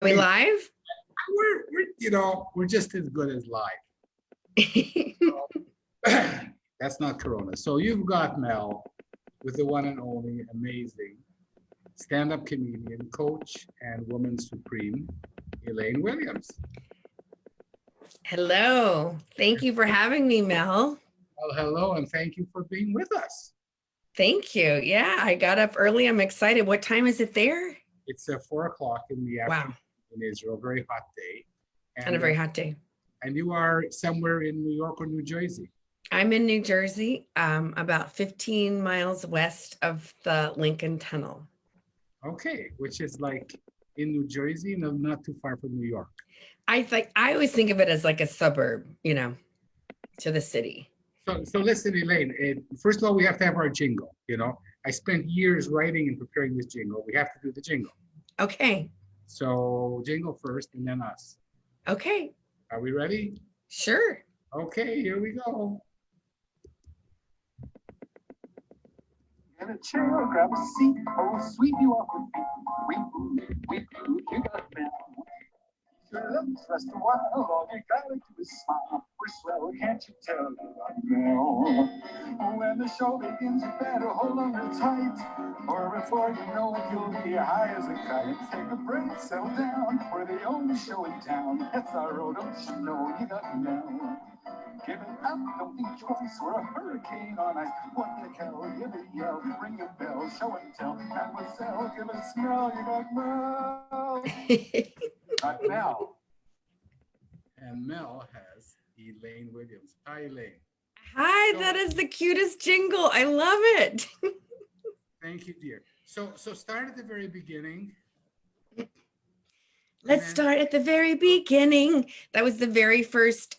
We live? We're just as good as live. That's not Corona. So you've got Mel with the one and only amazing stand-up comedian, coach, and woman supreme, Elaine Williams. Hello. Thank you for having me, Mel. Well, hello, and thank you for being with us. Thank you. Yeah, I got up early. I'm excited. What time is it there? It's 4 o'clock in the afternoon Wow. in Israel, very hot day. And a very hot day. And you are somewhere in New York or New Jersey? I'm in New Jersey, about 15 miles west of the Lincoln Tunnel. Okay, which is like in New Jersey, no, not too far from New York. I always think of it as like a suburb, to the city. So listen, Elaine, first of all, we have to have our jingle, I spent years writing and preparing this jingle. We have to do the jingle. Okay. So jingle first and then us. Okay. Are we ready? Sure. Okay, here we go. Get a chair, grab a seat, sweep you off with feet. You got Mel. Your lips rest a while, all you gotta do is smile. We're swell, can't you tell you got Mel? When the show begins, you better hold on real tight, or before you know it, you'll be high as a kite. Take a break, settle down, we're the only show in town. That's our road, don't you know you got Mel? Give it up, don't think twice, we're a hurricane on ice. What the hell, give it a yell, ring a bell, show and tell. Mademoiselle, give it a smell, you got Mel. Got Mel. And Mel has Elaine Williams. Hi, Elaine. Hi, that is the cutest jingle. I love it. Thank you, dear. So start at the very beginning. Let's start at the very beginning. That was the very first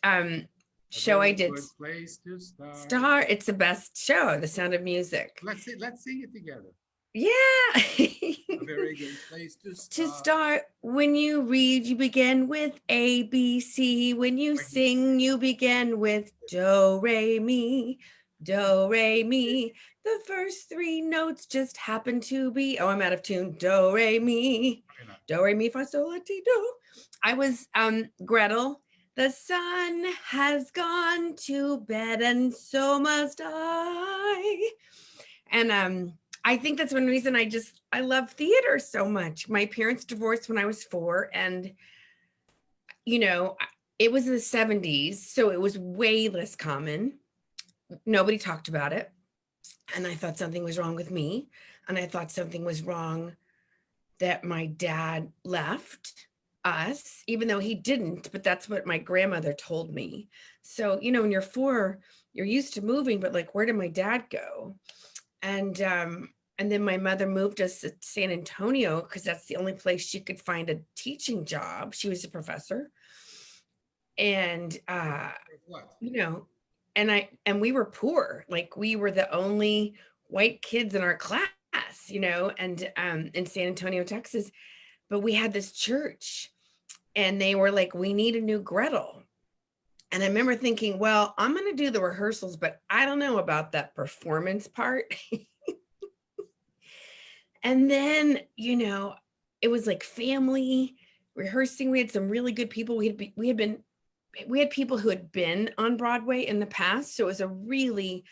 show I did. Good place to start. It's the best show, The Sound of Music. Let's sing it together. Yeah. A very good place to start. To start, when you read, you begin with A, B, C. When you sing, you begin with do, re, mi, do, re, mi. The first three notes just happen to be, oh, I'm out of tune. Do, re, mi, do, re, mi, fa, sol, la, ti, do. I was Gretel. The sun has gone to bed, and so must I. And I think that's one reason I love theater so much. My parents divorced when I was 4, and it was the 70s, so it was way less common. Nobody talked about it. And I thought something was wrong with me, and I thought something was wrong that my dad left us, even though he didn't, but that's what my grandmother told me. So, when you're 4, you're used to moving, but like, where did my dad go? And then my mother moved us to San Antonio because that's the only place she could find a teaching job. She was a professor. And, and we were poor. Like, we were the only white kids in our class, and in San Antonio, Texas. But we had this church, and they were like, we need a new Gretel. And I remember thinking, well, I'm going to do the rehearsals, but I don't know about that performance part. And then, it was like family rehearsing. We had some really good people. We had people who had been on Broadway in the past. So it was a really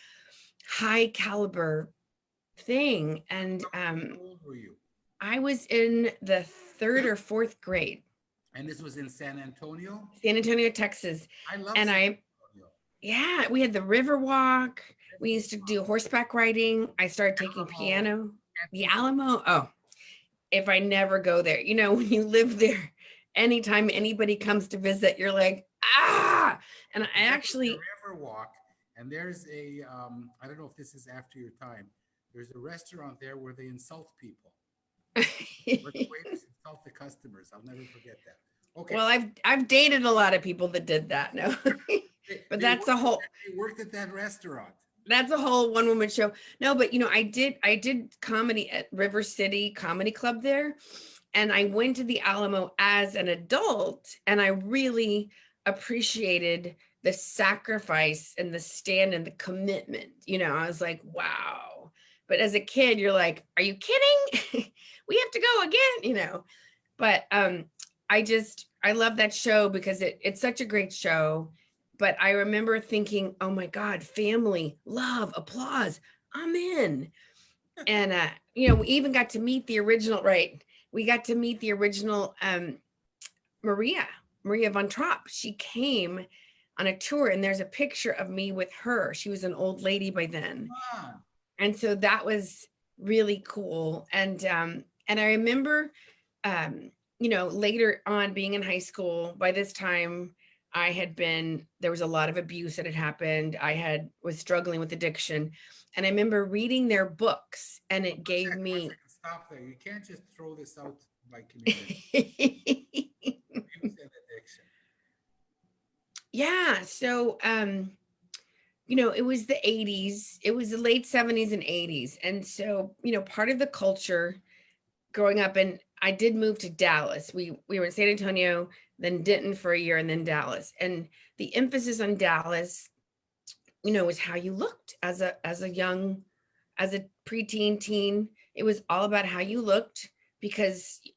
high caliber thing. And how old were you? I was in the 3rd or 4th grade. And this was in San Antonio? San Antonio, Texas. I love San Antonio. Yeah, we had the river walk. We used to do horseback riding. I started taking piano. The Alamo. Oh, if I never go there, when you live there, anytime anybody comes to visit, you're like, ah. And I actually river walk. And there's a, I don't know if this is after your time. There's a restaurant there where they insult people. Where the waiters insult the customers. I'll never forget that. Okay. Well, I've dated a lot of people that did that. No, but that's a whole. They worked at that restaurant. That's a whole one-woman show. No, but I did comedy at River City Comedy Club there, and I went to the Alamo as an adult, and I really appreciated the sacrifice and the stand and the commitment. I was like, wow. But as a kid, you're like, are you kidding? We have to go again, But I love that show because it's such a great show. But I remember thinking, oh my God, family, love, applause, I'm in. And we even got to meet the original, right? We got to meet the original Maria, Maria von Trapp. She came on a tour, and there's a picture of me with her. She was an old lady by then. Ah, And so that was really cool. And I remember later on being in high school, by this time there was a lot of abuse that had happened. Was struggling with addiction. And I remember reading their books, and it gave one me second, stop there. You can't just throw this out by community. Abuse and addiction. yeah. So it was the 80s. It was the late 70s and 80s. And so, part of the culture growing up, and I did move to Dallas. We were in San Antonio, then Denton for a year, and then Dallas. And the emphasis on Dallas, was how you looked as a preteen teen. It was all about how you looked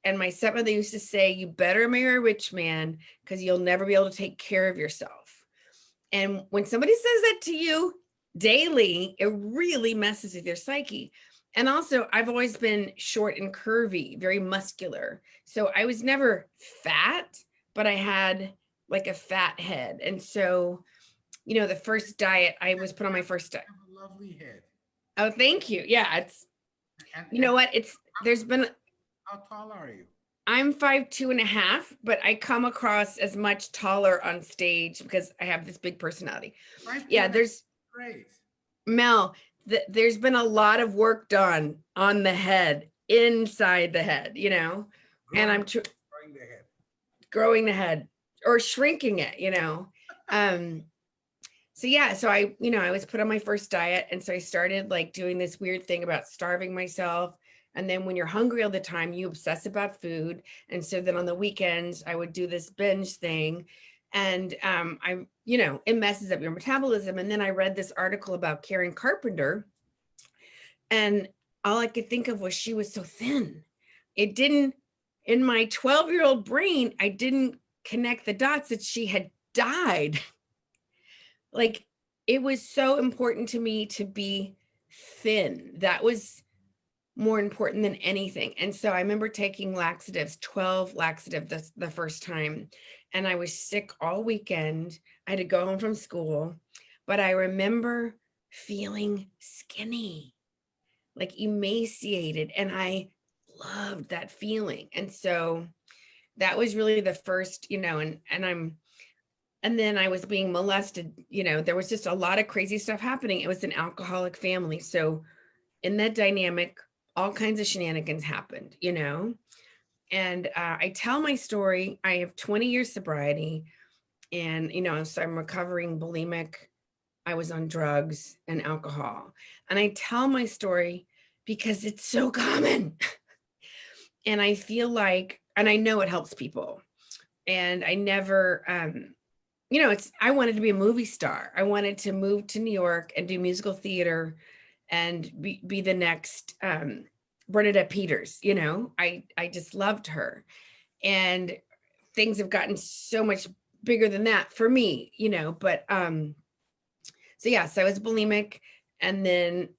and my stepmother used to say, you better marry a rich man because you'll never be able to take care of yourself. And when somebody says that to you daily, it really messes with your psyche. And also, I've always been short and curvy, very muscular. So I was never fat, but I had like a fat head. And so, the first diet I was put on my first diet. You have a lovely head. Oh, thank you. Yeah, it's, And what? There's been, how tall are you? I'm 5'2.5", but I come across as much taller on stage because I have this big personality. Five Yeah, two, there's great. Mel, there's been a lot of work done on the head, inside the head, and I'm Growing the head. growing the head or shrinking it, So yeah, so I was put on my first diet, and so I started like doing this weird thing about starving myself. And then when you're hungry all the time, you obsess about food. And so then on the weekends, I would do this binge thing. And it messes up your metabolism. And then I read this article about Karen Carpenter, and all I could think of was she was so thin. It didn't, in my 12-year-old brain, I didn't connect the dots that she had died. Like, it was so important to me to be thin. That was more important than anything. And so I remember taking laxatives, 12 laxatives the first time. And I was sick all weekend. I had to go home from school. But I remember feeling skinny, like emaciated. And I loved that feeling. And so that was really the first, and then I was being molested. There was just a lot of crazy stuff happening. It was an alcoholic family. So in that dynamic, all kinds of shenanigans happened, and I tell my story. I have 20 years sobriety, and, so I'm recovering bulimic. I was on drugs and alcohol, and I tell my story because it's so common. And I feel like, and I know it helps people. And I never, I wanted to be a movie star. I wanted to move to New York and do musical theater and be the next Bernadette Peters. I just loved her. And things have gotten so much bigger than that for me, but so yeah, so I was bulimic. And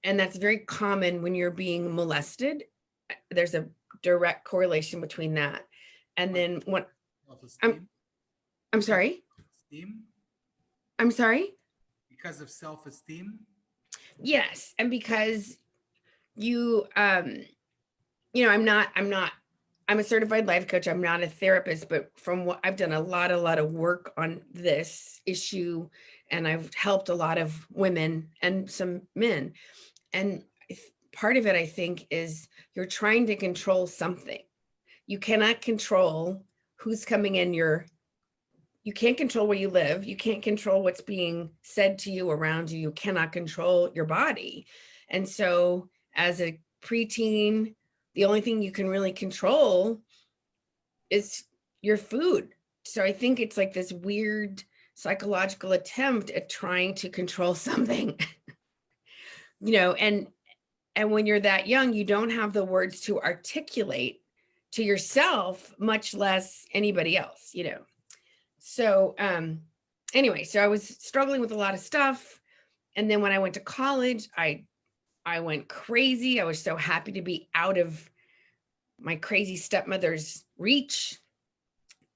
that's very common when you're being molested. There's a direct correlation between that. And then what I'm sorry. Esteem? I'm sorry? Because of self-esteem? Yes. And because you, I'm a certified life coach. I'm not a therapist, but from what I've done a lot of work on this issue, and I've helped a lot of women and some men. And part of it, I think, is you're trying to control something. You cannot control who's coming in you can't control where you live. You can't control what's being said to you around you. You cannot control your body. And so as a preteen, the only thing you can really control is your food. So I think it's like this weird psychological attempt at trying to control something, and when you're that young, you don't have the words to articulate to yourself, much less anybody else, you know. So anyway, so I was struggling with a lot of stuff. And then when I went to college, I went crazy. I was so happy to be out of my crazy stepmother's reach.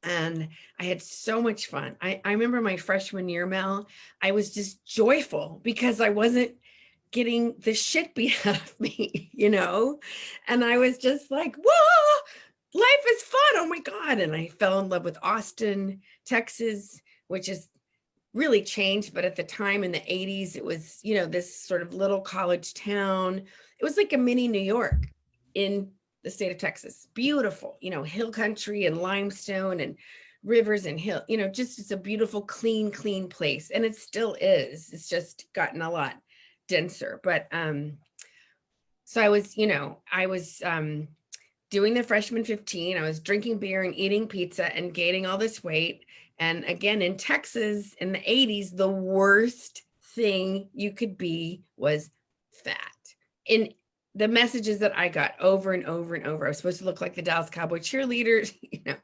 And I had so much fun. I remember my freshman year, Mel, I was just joyful because I wasn't getting the shit beat out of me, you know? And I was just like, whoa, life is fun. Oh my God. And I fell in love with Austin, Texas, which is really changed. But at the time in the 80s, it was, you know, this sort of little college town. It was like a mini New York in the state of Texas. Beautiful, you know, hill country and limestone and rivers and hill, you know, just it's a beautiful, clean place. And it still is. It's just gotten a lot denser. But so I was, you know, I was doing the freshman 15. I was drinking beer and eating pizza and gaining all this weight. And again, in Texas in the 80s, the worst thing you could be was fat. In the messages that I got over and over and over, I was supposed to look like the Dallas Cowboy cheerleaders, you know.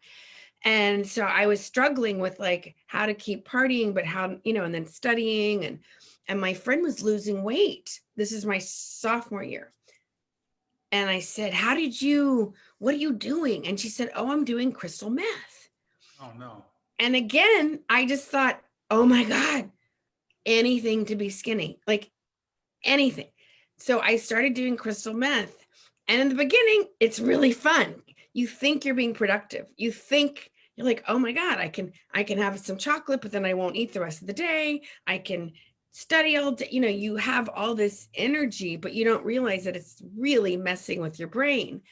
And so I was struggling with like how to keep partying, but how, you know, and then studying. And my friend was losing weight. This is my sophomore year. And I said, what are you doing? And she said, oh, I'm doing crystal meth. Oh, no. And again, I just thought, oh my God, anything to be skinny, like anything. So I started doing crystal meth. And in the beginning, it's really fun. You think you're being productive. You think you're like, oh my God, I can have some chocolate, but then I won't eat the rest of the day. I can study all day. You know, you have all this energy, but you don't realize that it's really messing with your brain.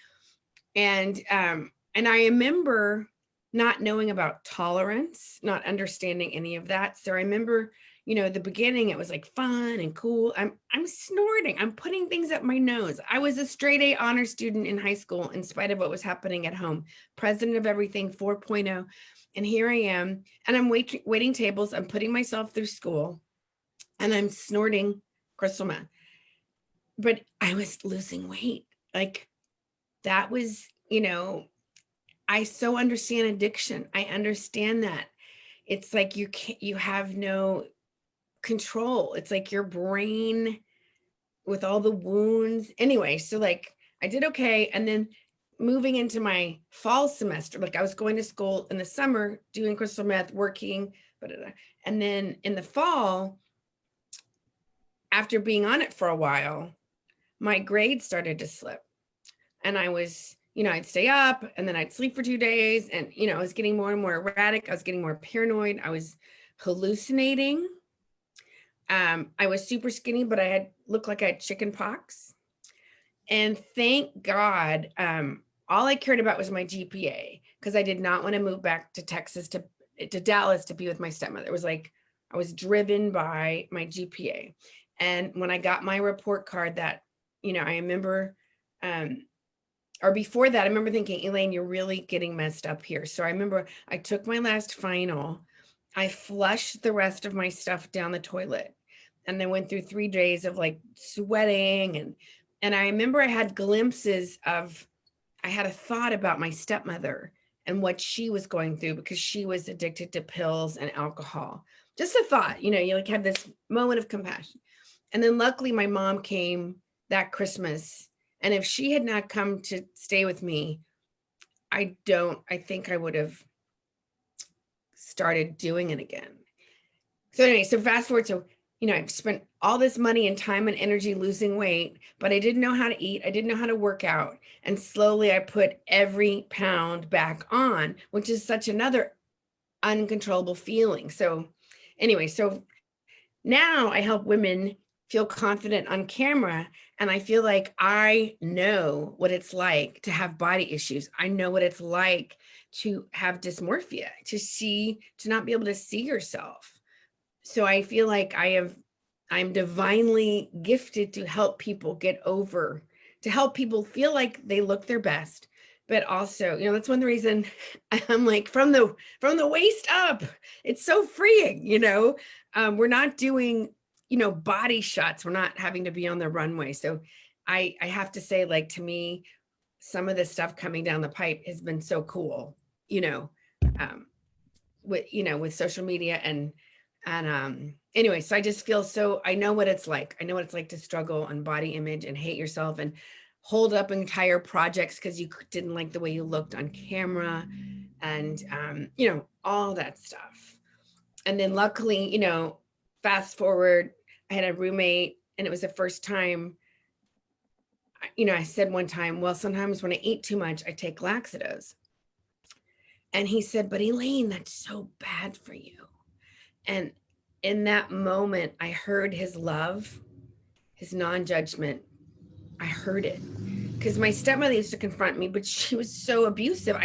And I remember not knowing about tolerance, not understanding any of that. So I remember, you know, at the beginning, it was like fun and cool. I'm snorting. I'm putting things up my nose. I was a straight A honor student in high school, in spite of what was happening at home. President of everything, 4.0. And here I am, and I'm waiting tables. I'm putting myself through school, and I'm snorting crystal meth. But I was losing weight. Like that was, you know, I so understand addiction. I understand that. It's like you have no control. It's like your brain with all the wounds. Anyway, so like I did okay. And then moving into my fall semester, like I was going to school in the summer, doing crystal meth, working, and then in the fall, after being on it for a while, my grades started to slip. And I was, you know, I'd stay up and then I'd sleep for 2 days. And, you know, I was getting more and more erratic. I was getting more paranoid. I was hallucinating. I was super skinny, but I looked like I had chicken pox. And thank God, all I cared about was my GPA, because I did not want to move back to Texas, to Dallas, to be with my stepmother. It was like, I was driven by my GPA. And when I got my report card that, you know, I remember, or before that, I remember thinking, Elaine, you're really getting messed up here. So I remember I took my last final, I flushed the rest of my stuff down the toilet, and then went through 3 days of like sweating. And I remember I had glimpses of, I had a thought about my stepmother and what she was going through, because she was addicted to pills and alcohol. Just a thought, you know, you like have this moment of compassion. And then luckily my mom came that Christmas. And if she had not come to stay with me, I think I would have started doing it again. So anyway, so fast forward. So, you know, I've spent all this money and time and energy losing weight, but I didn't know how to eat. I didn't know how to work out. And slowly I put every pound back on, which is such another uncontrollable feeling. So anyway, so now I help women feel confident on camera. And I feel like I know what it's like to have body issues. I know what it's like to have dysmorphia, to not be able to see yourself. So I feel like I'm divinely gifted to help people get over, to help people feel like they look their best. But also, you know, that's one of the reason I'm like, from the waist up, it's so freeing, you know. We're not doing, you know, body shots. We're not having to be on the runway. So I have to say, like, to me, some of the stuff coming down the pipe has been so cool, you know, with social media and anyway, so I just feel so, I know what it's like. I know what it's like to struggle on body image and hate yourself and hold up entire projects because you didn't like the way you looked on camera and all that stuff. And then luckily, fast forward, I had a roommate and it was the first time, I said one time, well, sometimes when I eat too much, I take laxatives. And he said, but Elaine, that's so bad for you. And in that moment, I heard his love, his non-judgment. I heard it because my stepmother used to confront me, but she was so abusive.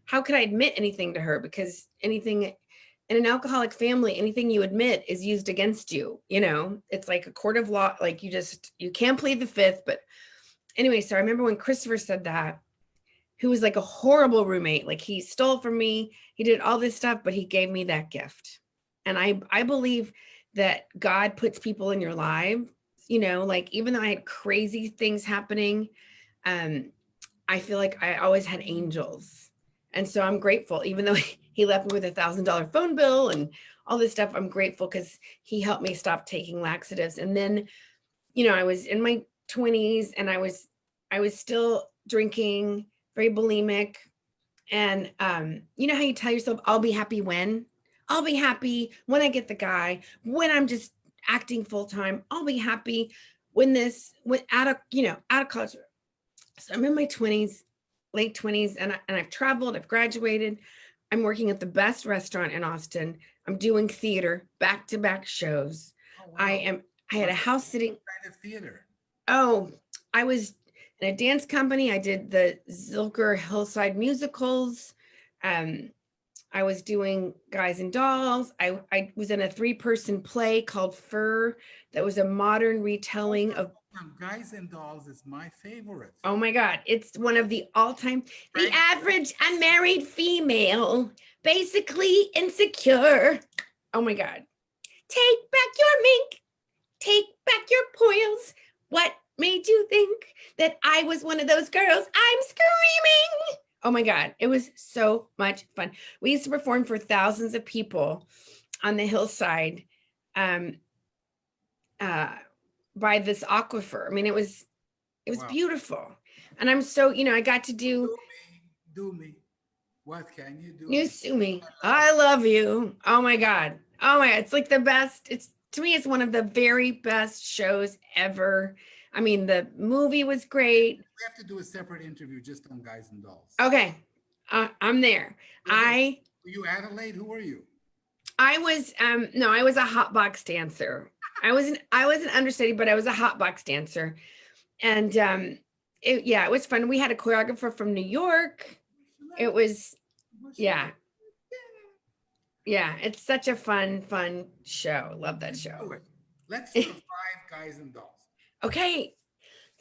How could I admit anything to her? Because anything in an alcoholic family, anything you admit is used against you. It's like a court of law. Like you can't plead the fifth. But anyway, so I remember when Christopher said that, who was like a horrible roommate, like he stole from me, he did all this stuff, but he gave me that gift. And I believe that God puts people in your life, like even though I had crazy things happening, I feel like I always had angels. And so I'm grateful, even though he left me with $1,000 phone bill and all this stuff, I'm grateful because he helped me stop taking laxatives. And then, I was in my 20s and I was still drinking, very bulimic. And you know how you tell yourself, I'll be happy when? I'll be happy when I get the guy, when I'm just acting full time. I'll be happy when out of college. So I'm in my 20s, late 20s, and I've traveled, I've graduated. I'm working at the best restaurant in Austin. I'm doing theater, back-to-back shows. Oh, wow. I had a house sitting. What kind of theater? Oh, I was in a dance company. I did the Zilker Hillside musicals. I was doing Guys and Dolls. I was in a 3-person play called Fur that was a modern retelling of Guys and Dolls is my favorite. Oh my God, it's one of the all-time, the average unmarried female, basically insecure. Oh my God. Take back your mink, take back your poils. What made you think that I was one of those girls? I'm screaming. Oh my God, it was so much fun. We used to perform for thousands of people on the hillside by this aquifer. I mean, it was wow. Beautiful. And I'm so, I got to do me. What can you do? You sue me. I love you. Oh my God. Oh my God. It's like the best. To me, it's one of the very best shows ever. I mean, the movie was great. We have to do a separate interview just on Guys and Dolls. Okay. I'm there. Were you Adelaide? Who were you? I was, no, I was a hot box dancer. I was an understudy, but I was a hot box dancer. And it was fun. We had a choreographer from New York. It was, yeah. It's such a fun show. Love that show. Let's do 5 Guys and Dolls. Okay,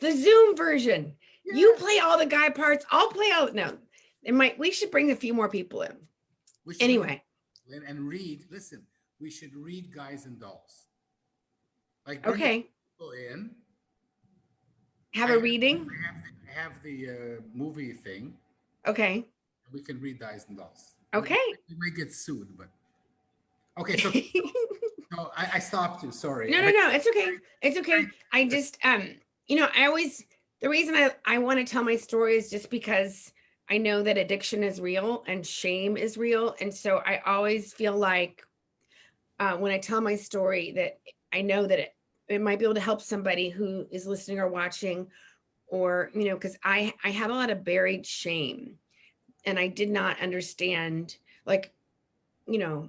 the Zoom version. Yeah. You play all the guy parts. I'll play all. No, we should bring a few more people in. Anyway, and read. Listen, we should read Guys and Dolls. Like okay. People in. Have a reading. I have the movie thing. Okay. We can read Guys and Dolls. Okay. We might get sued, but okay. So, no, I stopped you. Sorry. No. It's okay. It's okay. I just, the reason I want to tell my story is just because I know that addiction is real and shame is real, and so I always feel like when I tell my story that I know that it might be able to help somebody who is listening or watching, or because I had a lot of buried shame. And I did not understand, anyway,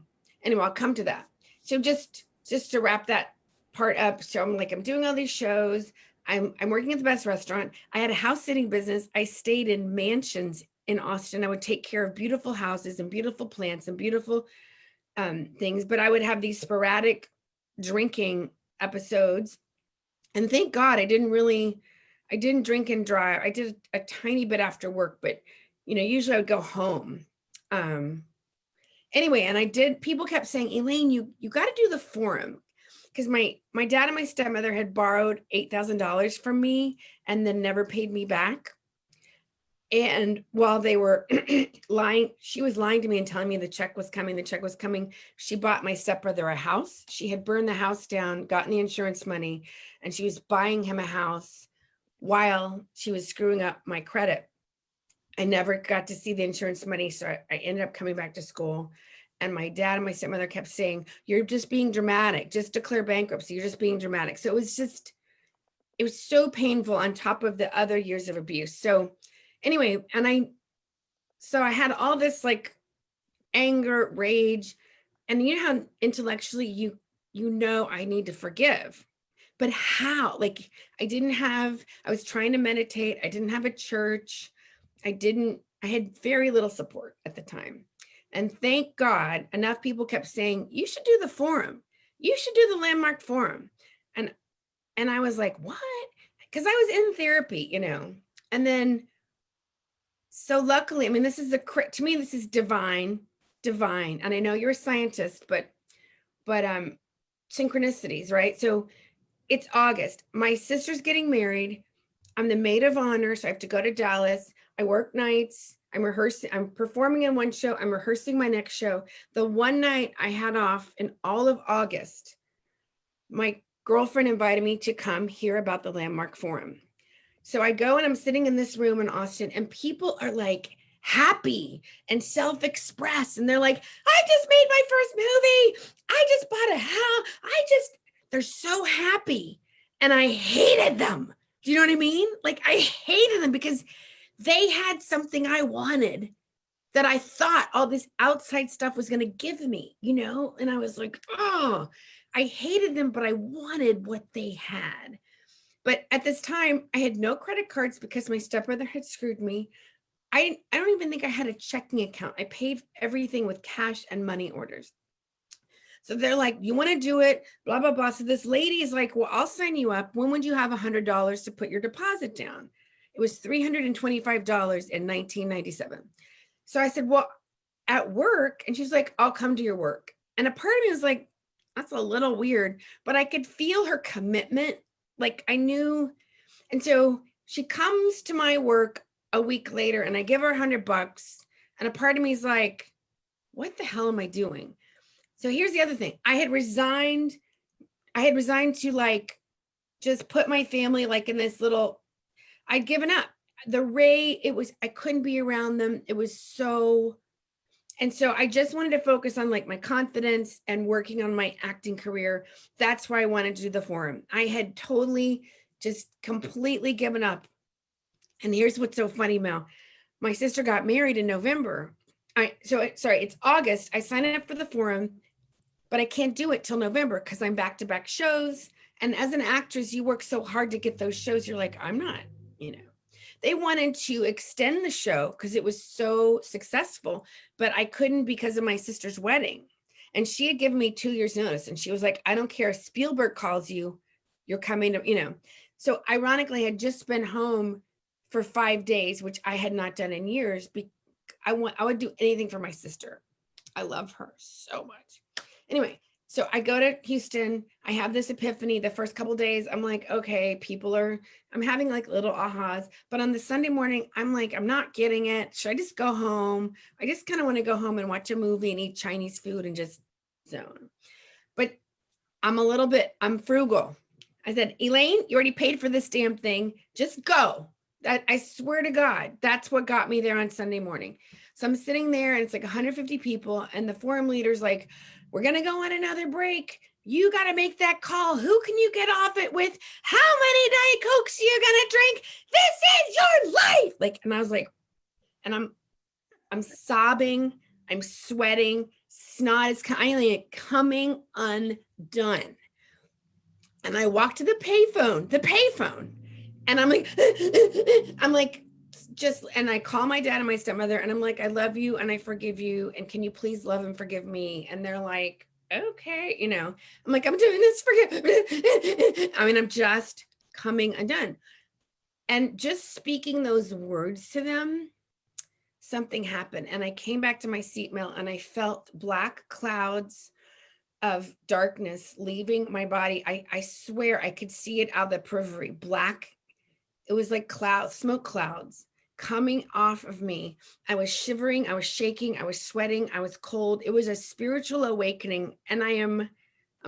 I'll come to that. So just to wrap that part up. So I'm doing all these shows. I'm working at the best restaurant. I had a house sitting business. I stayed in mansions in Austin. I would take care of beautiful houses and beautiful plants and beautiful things. But I would have these sporadic drinking episodes. And thank God I didn't drink and drive. I did a tiny bit after work, but usually I would go home. Anyway, and people kept saying, Elaine, you got to do the forum. Because my dad and my stepmother had borrowed $8,000 from me and then never paid me back. And while they were lying, she was lying to me and telling me the check was coming. The check was coming. She bought my stepbrother a house. She had burned the house down, gotten the insurance money, and she was buying him a house while she was screwing up my credit. I never got to see the insurance money. So I ended up coming back to school. And my dad and my stepmother kept saying, "You're just being dramatic. Just declare bankruptcy. You're just being dramatic." So it was so painful on top of the other years of abuse. So anyway, so I had all this like anger, rage, and you know how intellectually you know I need to forgive. But how? Like I was trying to meditate. I didn't have a church. I had very little support at the time. And thank God, enough people kept saying, "You should do the forum. You should do the landmark forum." And and I was like, "What?" Because I was in therapy, you know. And then so luckily, I mean, to me, this is divine, divine. And I know you're a scientist, but synchronicities, right? So it's August. My sister's getting married. I'm the maid of honor, so I have to go to Dallas. I work nights. I'm rehearsing. I'm performing in one show. I'm rehearsing my next show. The one night I had off in all of August, my girlfriend invited me to come hear about the Landmark Forum. So I go and I'm sitting in this room in Austin, and people are like happy and self-expressed. And they're like, "I just made my first movie. I just bought a house. They're so happy." And I hated them. Do you know what I mean? Like I hated them because they had something I wanted that I thought all this outside stuff was going to give me, you know? And I was like, oh, I hated them, but I wanted what they had. But at this time, I had no credit cards because my stepbrother had screwed me. I don't even think I had a checking account. I paid everything with cash and money orders. So they're like, "You want to do it, blah, blah, blah." So this lady is like, "Well, I'll sign you up. When would you have $100 to put your deposit down?" It was $325 in 1997. So I said, "Well, at work." And she's like, "I'll come to your work." And a part of me was like, that's a little weird, but I could feel her commitment. Like I knew. And so she comes to my work a week later and I give her $100. And a part of me is like, what the hell am I doing? So here's the other thing. I had resigned to like just put my family like in this little, I'd given up. I couldn't be around them. It was so, and so I just wanted to focus on like my confidence and working on my acting career. That's why I wanted to do the forum. I had totally just completely given up. And here's what's so funny, Mel. My sister got married in November. It's August. I signed up for the forum, but I can't do it till November because I'm back-to-back shows. And as an actress, you work so hard to get those shows. You're like, I'm not, you know. They wanted to extend the show because it was so successful, but I couldn't because of my sister's wedding. And she had given me 2 years notice. And she was like, "I don't care if Spielberg calls you, you're coming to, you know." So ironically, I had just been home for 5 days, which I had not done in years. I would do anything for my sister. I love her so much. Anyway, so I go to Houston. I have this epiphany. The first couple of days, I'm like, okay, I'm having like little ahas. But on the Sunday morning, I'm like, I'm not getting it. Should I just go home? I just kind of want to go home and watch a movie and eat Chinese food and just zone. But I'm frugal. I said, "Elaine, you already paid for this damn thing. Just go." I swear to God, that's what got me there on Sunday morning. So I'm sitting there and it's like 150 people. And the forum leader's like, "We're going to go on another break. You got to make that call. Who can you get off it with? How many Diet Cokes are you going to drink? This is your life." Like, and I was like, and I'm sobbing. I'm sweating. Snot is coming undone. And I walk to the payphone. And I'm like, and I call my dad and my stepmother and I'm like, "I love you and I forgive you. And can you please love and forgive me?" And they're like, "Okay." You know, I'm like, "I'm doing this for I'm just coming undone." And just speaking those words to them, something happened. And I came back to my seat, Mel, and I felt black clouds of darkness leaving my body. I swear I could see it out of the periphery, black. It was like smoke clouds coming off of me. I was shivering, I was shaking, I was sweating, I was cold. It was a spiritual awakening. And I'm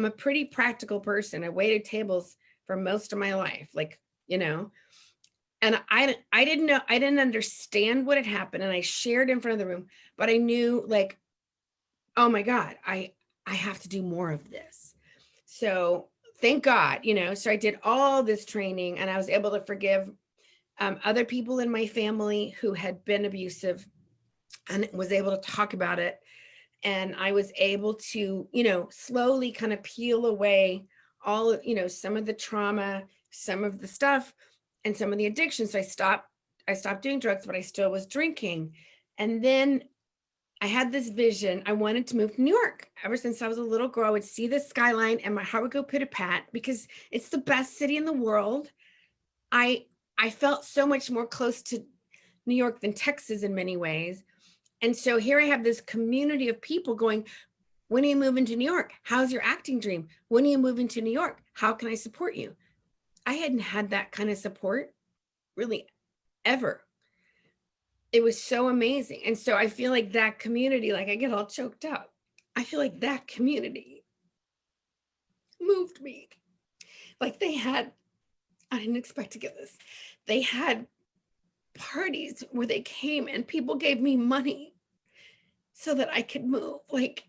a pretty practical person. I waited tables for most of my life, like, you know, and I didn't know, I didn't understand what had happened. And I shared in front of the room, but I knew like, oh my God, I have to do more of this. So thank God, you know, so I did all this training and I was able to forgive other people in my family who had been abusive and was able to talk about it. And I was able to, you know, slowly kind of peel away all, you know, some of the trauma, some of the stuff and some of the addictions. So I stopped doing drugs, but I still was drinking. And then I had this vision. I wanted to move to New York. Ever since I was a little girl, I would see the skyline and my heart would go pit-a-pat because it's the best city in the world. I I felt so much more close to New York than Texas in many ways. And so here I have this community of people going, when are you moving to New York? How's your acting dream? When are you moving to New York? How can I support you? I hadn't had that kind of support really ever. It was so amazing. And so I feel like that community, like I get all choked up. I feel like that community moved me. Like they had, I didn't expect to get this. They had parties where they came and people gave me money so that I could move. Like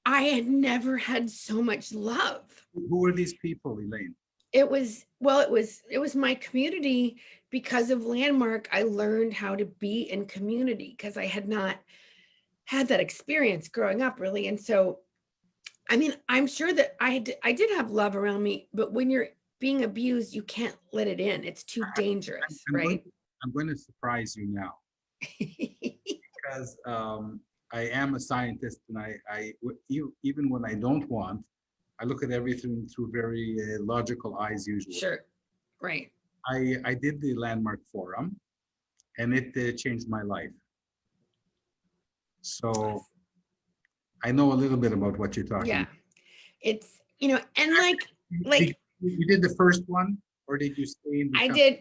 I had never had so much love. Who were these people, Elaine? It was, well, it was my community. Because of Landmark, I learned how to be in community because I had not had that experience growing up really. And so, I mean, I'm sure that I did have love around me, but when you're being abused, you can't let it in. It's too dangerous, right? I'm going to surprise you now because I am a scientist, and even when I don't want, I look at everything through very logical eyes usually. Sure, right. I did the Landmark Forum, and it changed my life. So I know a little bit about what you're talking. Yeah, it's, you know, and like you did the first one, or did you stay in the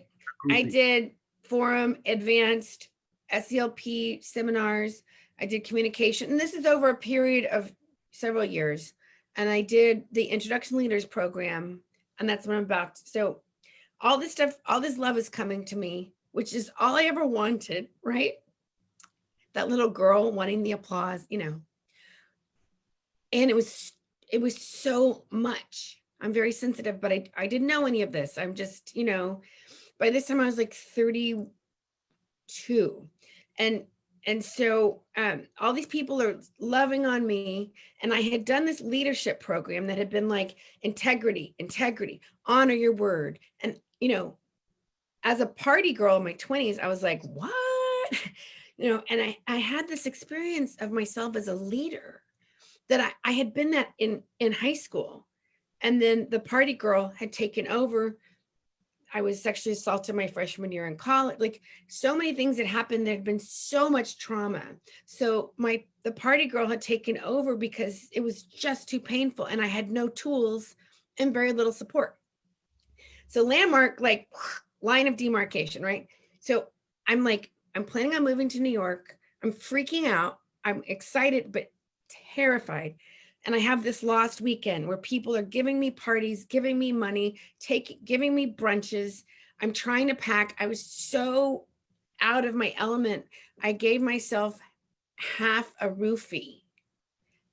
I did forum, advanced, SELP seminars. I did communication, and this is over a period of several years. And I did the Introduction Leaders program, and that's what I'm about. So all this stuff, all this love is coming to me, which is all I ever wanted, right? That little girl wanting the applause, you know. And it was so much. I'm very sensitive, but I didn't know any of this. I'm just, you know, by this time I was like 32. And so all these people are loving on me. And I had done this leadership program that had been like integrity, honor your word. And, you know, as a party girl in my 20s, I was like, what? You know, and I had this experience of myself as a leader that I had been that in high school. And then the party girl had taken over. I was sexually assaulted my freshman year in college. Like so many things that happened. There had been so much trauma. So the party girl had taken over because it was just too painful. And I had no tools and very little support. So Landmark, like line of demarcation, right? So I'm planning on moving to New York. I'm freaking out. I'm excited, but terrified. And I have this lost weekend where people are giving me parties, giving me money, giving me brunches. I'm trying to pack. I was so out of my element. I gave myself half a roofie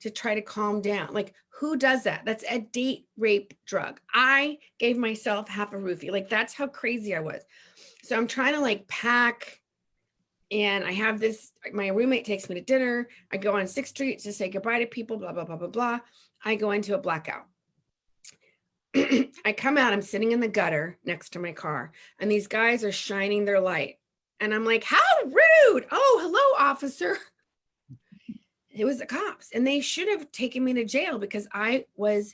to try to calm down. Like, who does that? That's a date rape drug. I gave myself half a roofie. Like, that's how crazy I was. So I'm trying to like pack. And I have this, my roommate takes me to dinner. I go on 6th Street to say goodbye to people, blah, blah, blah, blah, blah. I go into a blackout. I come out, I'm sitting in the gutter next to my car, and these guys are shining their light. And I'm like, how rude. Oh, hello, officer. It was the cops. And they should have taken me to jail because I was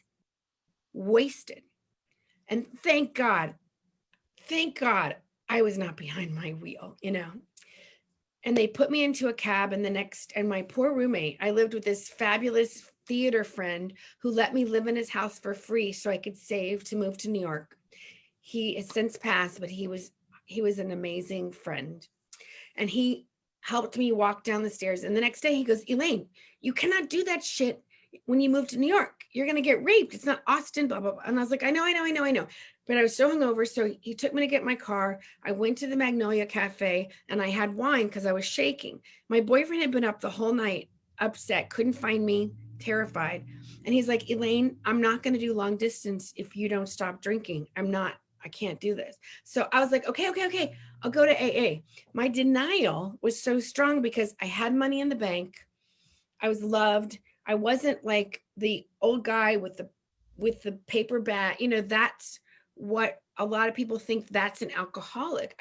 wasted. And thank God I was not behind my wheel, you know. And they put me into a cab, and my poor roommate, I lived with this fabulous theater friend who let me live in his house for free so I could save to move to New York. He has since passed, but he was he was an amazing friend. And he helped me walk down the stairs. And the next day he goes, Elaine, you cannot do that shit when you move to New York. You're going to get raped. It's not Austin, blah, blah, blah. And I was like, I know. But I was so hungover. So he took me to get my car. I went to the Magnolia Cafe and I had wine because I was shaking. My boyfriend had been up the whole night, upset, couldn't find me, terrified. And he's like, Elaine, I'm not going to do long distance if you don't stop drinking. I can't do this. So I was like, okay. I'll go to AA. My denial was so strong because I had money in the bank. I was loved. I wasn't like the old guy with the paper bag. That's what a lot of people think, that's an alcoholic.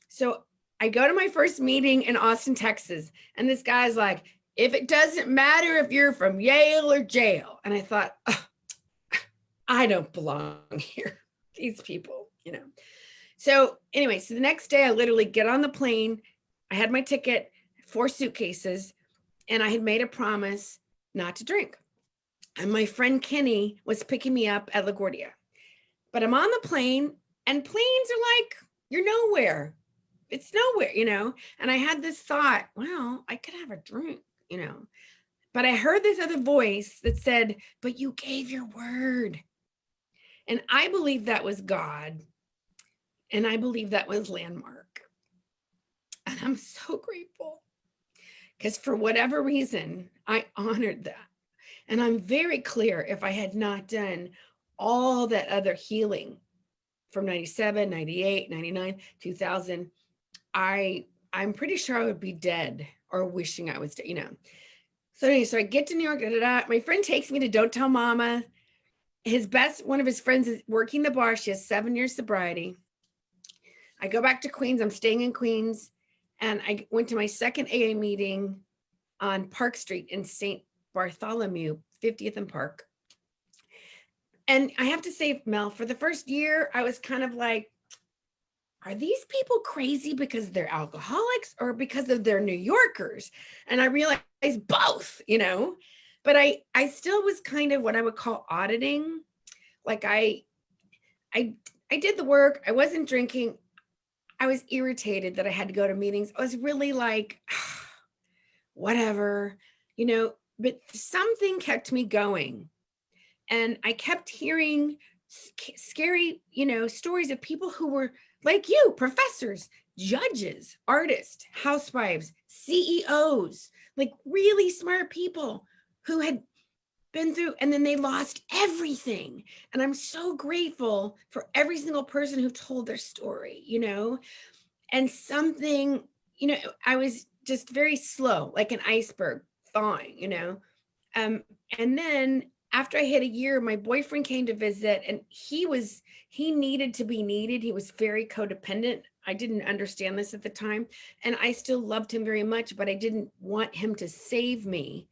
So I go to my first meeting in Austin, Texas, and this guy's like, if it doesn't matter if you're from Yale or jail. And I thought, oh, I don't belong here. These people. So anyway, so the next day I literally get on the plane. I had my ticket, 4 suitcases, and I had made a promise not to drink. And my friend Kenny was picking me up at LaGuardia. But I'm on the plane, and planes are like, you're nowhere. It's nowhere, And I had this thought, well, I could have a drink, But I heard this other voice that said, but you gave your word. And I believe that was God. And I believe that was Landmark. And I'm so grateful because for whatever reason, I honored that. And I'm very clear, if I had not done all that other healing from 97, 98, 99, 2000, I'm pretty sure I would be dead or wishing I was dead, So anyway, so I get to New York, my friend takes me to Don't Tell Mama. One of his friends is working the bar. She has 7 years sobriety. I go back to Queens. I'm staying in Queens. And I went to my second AA meeting on Park Street in St. Bartholomew, 50th and Park. And I have to say, Mel, for the first year, I was kind of like, are these people crazy because they're alcoholics or because of their New Yorkers? And I realized both, but I still was kind of what I would call auditing. Like I did the work. I wasn't drinking. I was irritated that I had to go to meetings. I was really like, whatever, but something kept me going. And I kept hearing scary, stories of people who were like you, professors, judges, artists, housewives, CEOs, like really smart people who had been through, and then they lost everything. And I'm so grateful for every single person who told their story, and something, I was just very slow, like an iceberg thawing, and then after I hit a year, my boyfriend came to visit, and he needed to be needed. He was very codependent. I didn't understand this at the time, and I still loved him very much, but I didn't want him to save me.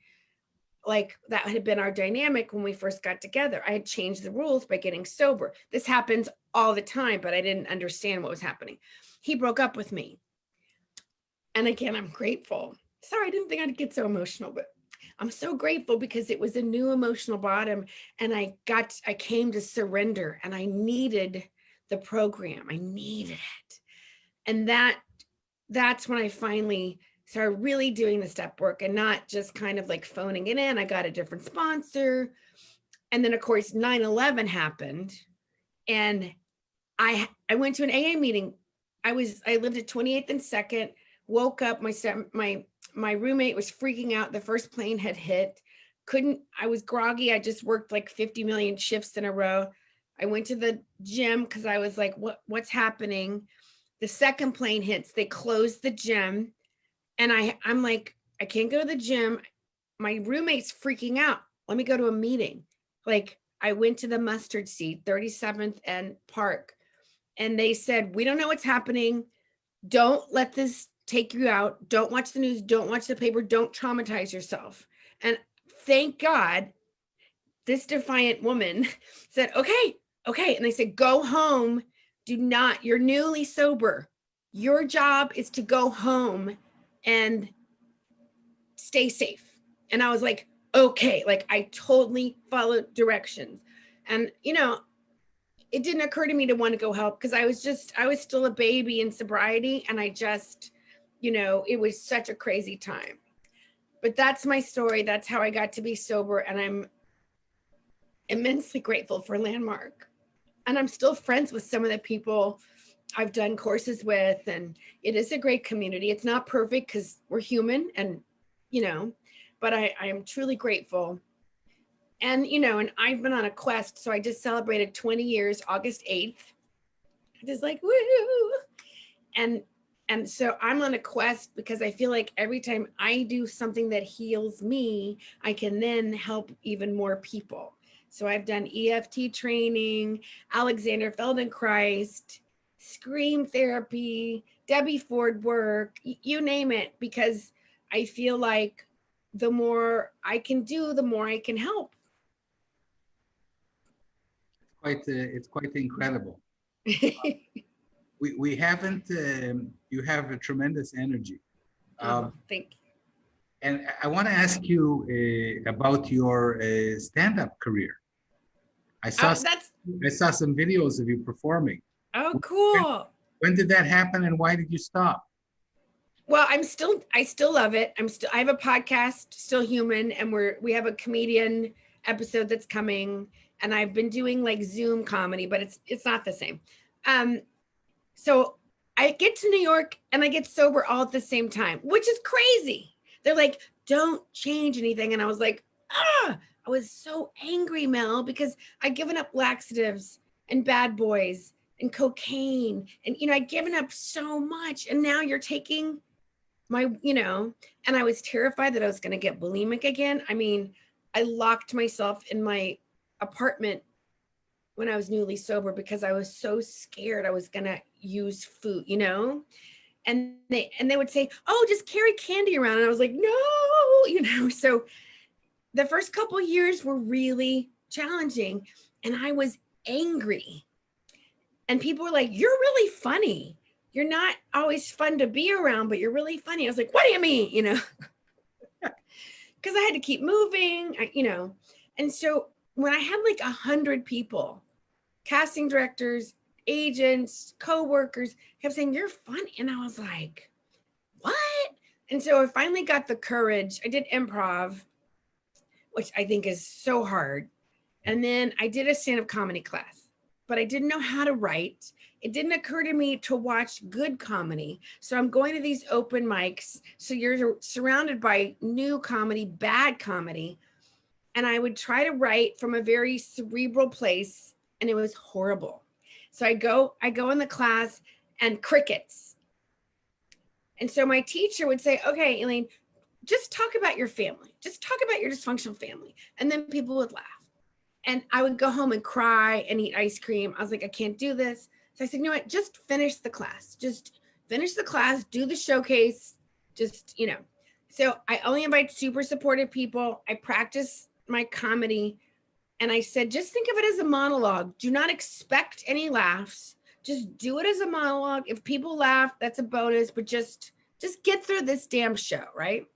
Like that had been our dynamic when we first got together. I had changed the rules by getting sober. This happens all the time, but I didn't understand what was happening. He broke up with me. And again, I'm grateful. Sorry, I didn't think I'd get so emotional, but I'm so grateful because it was a new emotional bottom, and I came to surrender, and I needed the program. I needed it. And that's when I finally started really doing the step work and not just kind of like phoning it in. I got a different sponsor. And then of course, 9/11 happened, and I went to an AA meeting. I lived at 28th and 2nd, woke up, my roommate was freaking out. The first plane had hit. I was groggy. I just worked like 50 million shifts in a row. I went to the gym because I was like, what's happening? The second plane hits, they closed the gym. And I'm like, I can't go to the gym. My roommate's freaking out. Let me go to a meeting. Like I went to the mustard seat, 37th and Park. And they said, we don't know what's happening. Don't let this take you out. Don't watch the news. Don't watch the paper. Don't traumatize yourself. And thank God, this defiant woman said, okay. And they said, go home. You're newly sober. Your job is to go home and stay safe. And I was like, okay, like I totally followed directions. And, it didn't occur to me to want to go help because I was still a baby in sobriety, and I just, it was such a crazy time. But that's my story. That's how I got to be sober, and I'm immensely grateful for Landmark. And I'm still friends with some of the people I've done courses with, and it is a great community. It's not perfect because we're human, and you know, but I am truly grateful. And and I've been on a quest. So I just celebrated 20 years, August 8th. Just like woo. And so I'm on a quest because I feel like every time I do something that heals me, I can then help even more people. So I've done EFT training, Alexander Feldenkrais, scream therapy, Debbie Ford work, you name it, because I feel like the more I can do, the more I can help. It's quite incredible. We haven't. You have a tremendous energy. Thank you. And I want to ask you about your stand-up career. I saw some videos of you performing. Oh, cool. When did that happen, and why did you stop? Well, I still love it. I have a podcast, Still Human, and we have a comedian episode that's coming, and I've been doing like Zoom comedy, but it's not the same. So I get to New York and I get sober all at the same time, which is crazy. They're like, don't change anything. And I was like, I was so angry, Mel, because I'd given up laxatives and bad boys and cocaine. And, I'd given up so much. And now you're taking my, and I was terrified that I was going to get bulimic again. I mean, I locked myself in my apartment when I was newly sober because I was so scared I was going to use food, and they would say, oh, just carry candy around. And I was like, no, so the first couple of years were really challenging, and I was angry, and people were like, you're really funny. You're not always fun to be around, but you're really funny. I was like, what do you mean? Because I had to keep moving, and so when I had like 100 people, casting directors, agents, co-workers kept saying, you're funny. And I was like, what? And so I finally got the courage. I did improv, which I think is so hard. And then I did a stand-up comedy class, but I didn't know how to write. It didn't occur to me to watch good comedy. So I'm going to these open mics. So you're surrounded by new comedy, bad comedy. And I would try to write from a very cerebral place, and it was horrible. So I go in the class and crickets. And so my teacher would say, okay, Elaine, just talk about your family. Just talk about your dysfunctional family. And then people would laugh. And I would go home and cry and eat ice cream. I was like, I can't do this. So I said, you know what, just finish the class. Just finish the class, do the showcase, just, So I only invite super supportive people. I practice my comedy. And I said, just think of it as a monologue. Do not expect any laughs. Just do it as a monologue. If people laugh, that's a bonus, but just get through this damn show, right?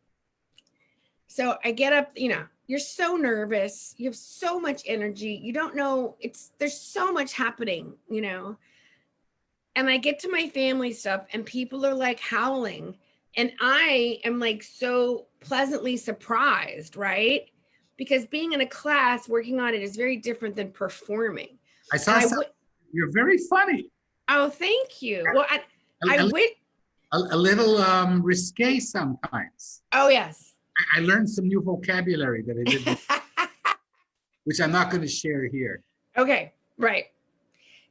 So I get up, you're so nervous. You have so much energy. You don't know, there's so much happening, And I get to my family stuff and people are like howling. And I am like so pleasantly surprised, right? Because being in a class working on it is very different than performing. I saw you're very funny. Oh, thank you. Well, a little risque sometimes. Oh, yes. I learned some new vocabulary that I didn't, which I'm not going to share here. Okay, right.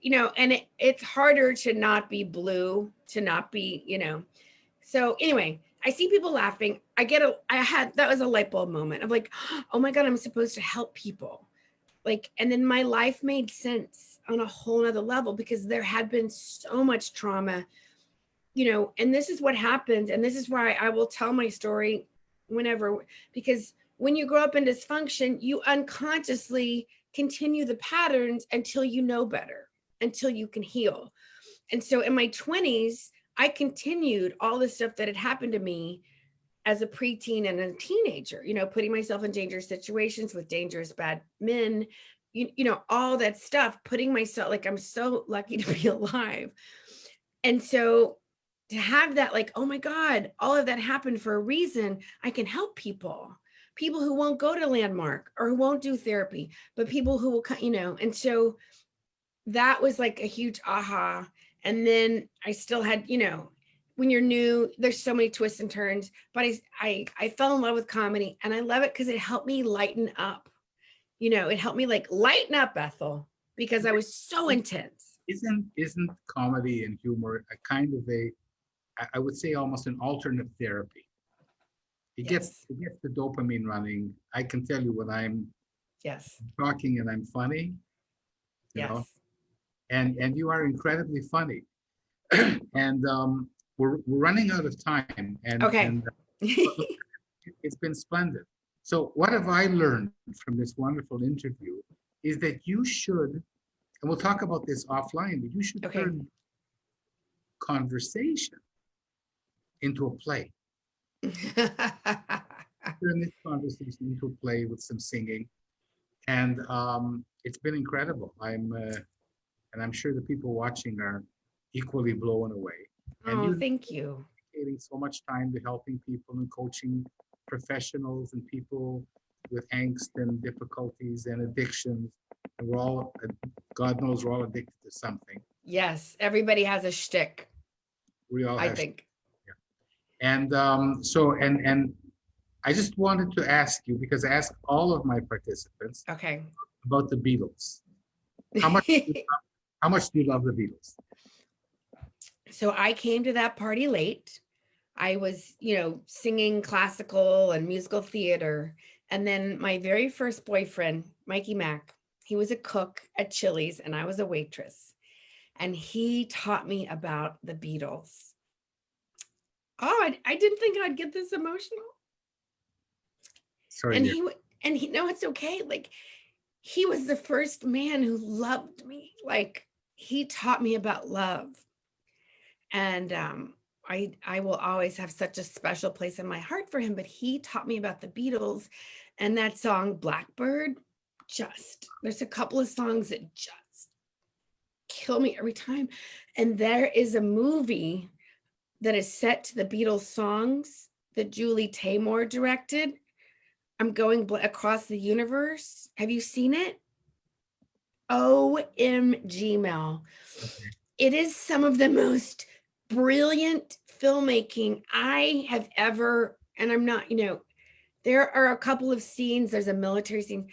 And it's harder to not be blue, to not be, So anyway, I see people laughing. That was a light bulb moment of like, oh my God, I'm supposed to help people. Like, and then my life made sense on a whole nother level because there had been so much trauma, and this is what happens. And this is why I will tell my story whenever, because when you grow up in dysfunction, you unconsciously continue the patterns until you know better, until you can heal. And so in my 20s, I continued all the stuff that had happened to me as a preteen and a teenager, putting myself in dangerous situations with dangerous bad men, you know, all that stuff, putting myself, like, I'm so lucky to be alive. And so to have that, like, oh my God, all of that happened for a reason. I can help people who won't go to Landmark or who won't do therapy, but people who will, you know. And so that was like a huge aha. And then I still had, you know, when you're new, there's so many twists and turns, but I fell in love with comedy, and I love it because it helped me lighten up. You know, it helped me like lighten up, Ethel, because I was so intense. Isn't comedy and humor a kind of I would say almost an alternate therapy? Yes. It gets the dopamine running. I can tell you when I'm Yes. talking and I'm funny, you know, Yes. and you are incredibly funny. And we're running out of time, Okay. and it's been splendid. So what have I learned from this wonderful interview is that you should, and we'll talk about this offline, but you should Okay. turn conversation into a play. Turn this conversation into a play with some singing, and it's been incredible. And I'm sure the people watching are equally blown away. And Oh, you thank you. dedicating so much time to helping people and coaching professionals and people with angst and difficulties and addictions. And we're all, God knows, we're all addicted to something. Yes, everybody has a shtick, We all I have. think. And and I just wanted to ask you, because I ask all of my participants Okay. about the Beatles. How much how much do you love the Beatles? So I came to that party late. I was, you know, singing classical and musical theater. And then my very first boyfriend, Mikey Mack, he was a cook at Chili's and I was a waitress. And he taught me about the Beatles. Oh, I didn't think I'd get this emotional. Sorry, And dear. he, no, it's okay. Like, he was the first man who loved me. Like, he taught me about love. And I will always have such a special place in my heart for him. But he taught me about the Beatles, and that song Blackbird. Just, there's a couple of songs that just kill me every time. And there is a movie that is set to the Beatles songs that Julie Taymor directed. I'm going across the universe. Have you seen it? OMG, Mel. Okay. It is some of the most brilliant filmmaking I have ever, and I'm not, you know, there are a couple of scenes, there's a military scene.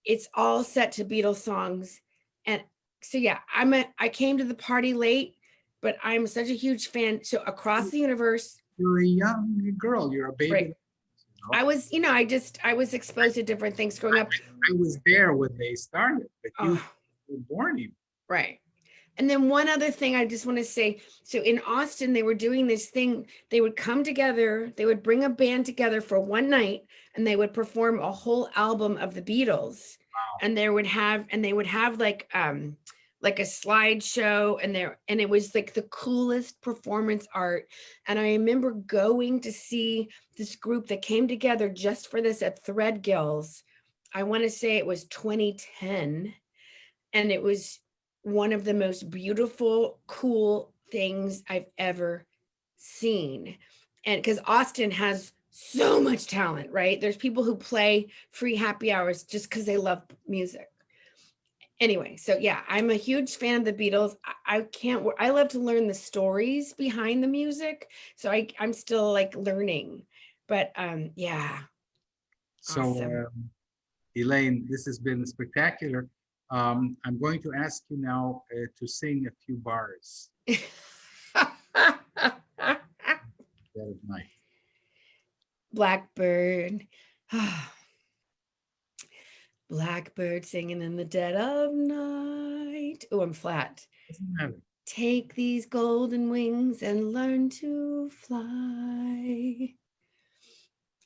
It's all set to Beatles songs. And so yeah, I came to the party late, but I'm such a huge fan. So across the universe. You're a young girl, you're a baby. Right. You know? I was, you know, I was exposed to different things growing up. I was there when they started, but you were born even. Right. And then one other thing I just want to say, so in Austin, they were doing this thing. They would come together, they would bring a band together for one night, and they would perform a whole album of the Beatles. Wow. And they would have like a slideshow, and it was like the coolest performance art. And I remember going to see this group that came together just for this at Threadgill's. I want to say it was 2010. And it was one of the most beautiful, cool things I've ever seen. And because Austin has so much talent, right? There's people who play free happy hours just because they love music. Anyway, so yeah, I'm a huge fan of the Beatles. I love to learn the stories behind the music. So I'm still like learning. But yeah. So Awesome. Elaine, this has been spectacular. I'm going to ask you now to sing a few bars. That is nice. Blackbird. Blackbird singing in the dead of night. Oh, I'm flat. Doesn't matter. Take these golden wings and learn to fly.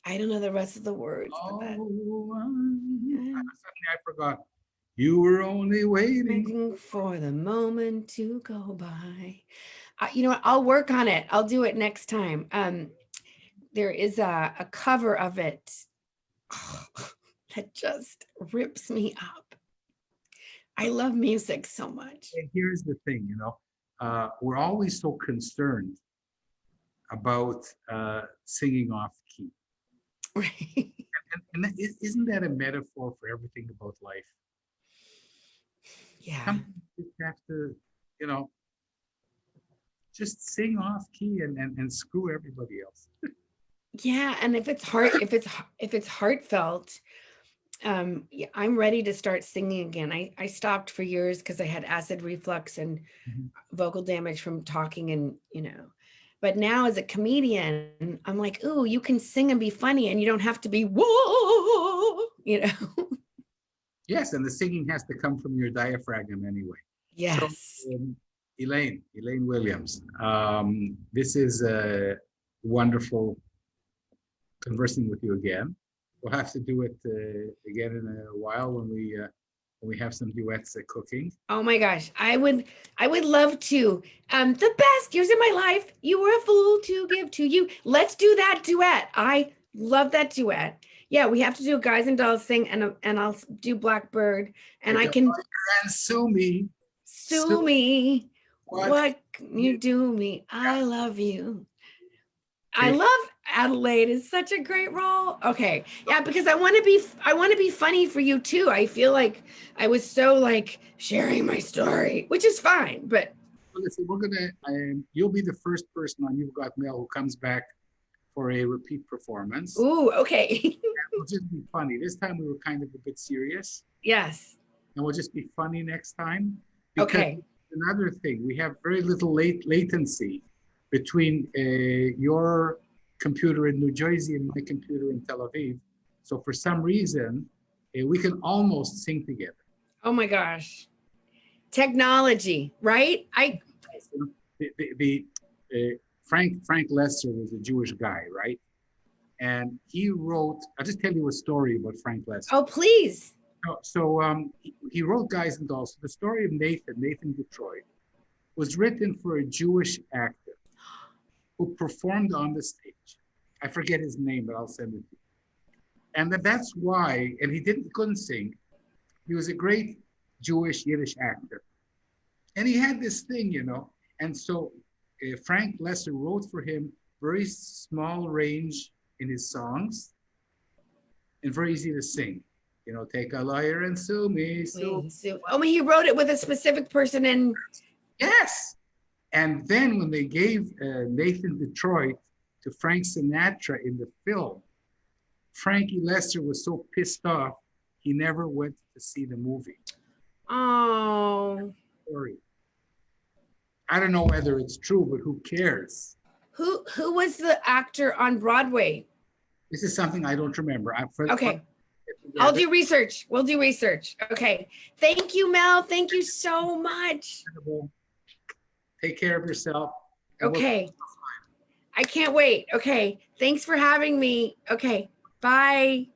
I don't know the rest of the words. Oh, But suddenly I forgot. You were only waiting for the moment to go by. You know what? I'll work on it. I'll do it next time. There is a cover of it that just rips me up. I love music so much. And here's the thing, you know, we're always so concerned about singing off key. Right. Isn't that a metaphor for everything about life? Yeah. Sometimes you have to, you know, just sing off key and screw everybody else. Yeah. And if it's heartfelt, yeah, I'm ready to start singing again. I stopped for years because I had acid reflux and Mhm. vocal damage from talking, and but now as a comedian, I'm like, ooh, you can sing and be funny, and you don't have to be whoa. Yes, and the singing has to come from your diaphragm anyway. So, Yes. Elaine Williams, this is wonderful conversing with you again. We'll have to do it again in a while when we have some duets cooking. Oh my gosh, I would love to. The best years of my life, you were a fool to give to you. Let's do that duet. I love that duet. Yeah, we have to do a Guys and Dolls thing, and I'll do Blackbird, and Take I a can lawyer and sue me. sue me. What What can you do me? I love you. I take love Adelaide. It's such a great role. Okay. Yeah, because I want to be funny for you too. I feel like I was so like sharing my story, which is fine, but listen, we're gonna you'll be the first person on You've Got Mail who comes back for a repeat performance. ooh, okay. It'll just be funny. This time we were kind of a bit serious, Yes. and we'll just be funny next time. Because Okay. another thing, we have very little latency between your computer in New Jersey and my computer in Tel Aviv. So for some reason, we can almost sing together. Oh my gosh. Technology, right? Frank Lesser was a Jewish guy, right? And he wrote. I'll just tell you a story about Frank Lesser. Oh, please. He wrote Guys and Dolls. So the story of Nathan Detroit, was written for a Jewish actor who performed on the stage. I forget his name, but I'll send it to you. And that's why, and he couldn't sing. He was a great Jewish Yiddish actor. And he had this thing, you know. And so Frank Lesser wrote for him very small range in his songs and very easy to sing. You know, take a lawyer and sue me. Oh, he wrote it with a specific person in. Yes. And then when they gave Nathan Detroit to Frank Sinatra in the film, Frankie Lesser was so pissed off, he never went to see the movie. Oh. Sorry. I don't know whether it's true, but who cares? Who was the actor on Broadway? This is something I don't remember. Okay. I'll do research. We'll do research. Okay. Thank you, Mel. Thank you so much. Take care of yourself. Okay. I can't wait. Okay. Thanks for having me. Okay. Bye.